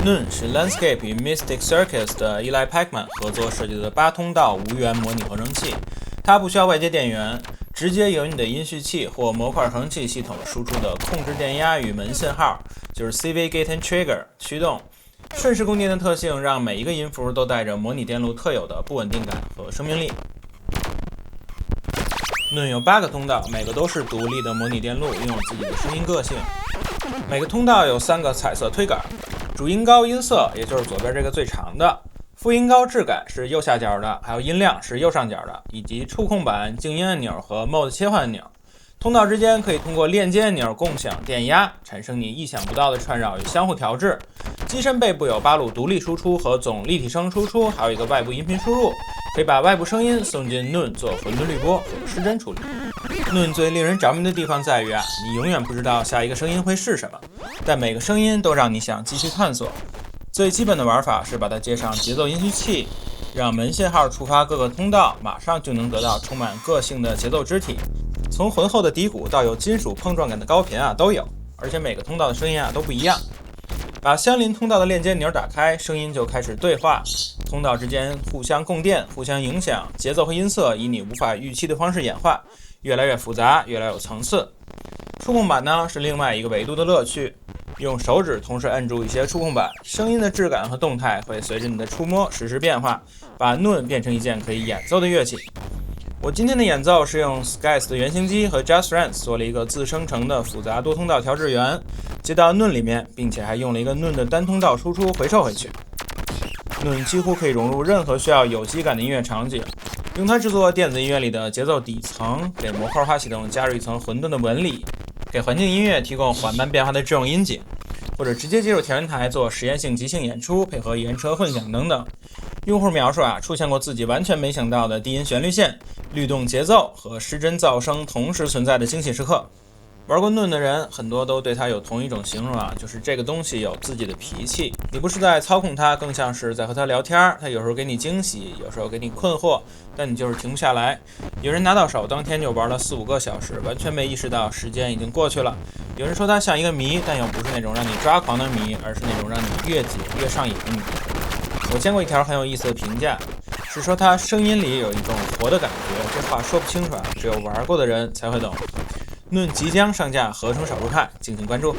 Noon 是 Landscape 与 Mystic Circus 的 Eli Pacman 合作设计的8通道无源模拟合成器，它不需要外接电源，直接由你的音序器或模块合成器系统输出的控制电压与门信号，就是 CV Gate and Trigger 驱动。瞬时供电的特性让每一个音符都带着模拟电路特有的不稳定感和生命力。Noon 有8个通道，每个都是独立的模拟电路，拥有自己的声音个性。每个通道有3个彩色推杆，主音高音色，也就是左边这个最长的；副音高质感是右下角的，还有音量是右上角的，以及触控板、静音按钮和 Mode 切换按钮。通道之间可以通过链接按钮共享电压，产生你意想不到的串绕与相互调制。机身背部有8路独立输出和总立体声输出，还有一个外部音频输入，可以把外部声音送进 Noon 做混沌滤波和失真处理。Noon 最令人着迷的地方在于你永远不知道下一个声音会是什么，但每个声音都让你想继续探索。最基本的玩法是把它接上节奏音序器，让门信号触发各个通道，马上就能得到充满个性的节奏肢体。从浑厚的低谷到有金属碰撞感的高频都有，而且每个通道的声音都不一样。把相邻通道的链接钮打开，声音就开始对话，通道之间互相供电、互相影响，节奏和音色以你无法预期的方式演化，越来越复杂，越来越有层次。触控板呢是另外一个维度的乐趣，用手指同时摁住一些触控板，声音的质感和动态会随着你的触摸实时变化，把 Noon 变成一件可以演奏的乐器。我今天的演奏是用 Skies 的原型机和 Just Friends 做了一个自生成的复杂多通道调制源，接到 Noon 里面，并且还用了一个 Noon 的单通道输出回收回去。Noon 几乎可以融入任何需要有机感的音乐场景，用它制作电子音乐里的节奏底层，给模块化系统加入一层混沌的纹理，给环境音乐提供缓慢变化的智能音景，或者直接接入调音台做实验性即兴演出，配合原车混响等等。用户描述出现过自己完全没想到的低音旋律线、律动节奏和失真噪声同时存在的惊喜时刻。玩过 Noon 的人很多都对它有同一种形容就是这个东西有自己的脾气。你不是在操控它，更像是在和它聊天。它有时候给你惊喜，有时候给你困惑，但你就是停不下来。有人拿到手当天就玩了4-5个小时，完全没意识到时间已经过去了。有人说它像一个谜，但又不是那种让你抓狂的谜，而是那种让你越解越上瘾的谜。我见过一条很有意思的评价，是说它声音里有一种活的感觉，这话说不清楚只有玩过的人才会懂。Noon 即将上架合成少数派，敬请关注。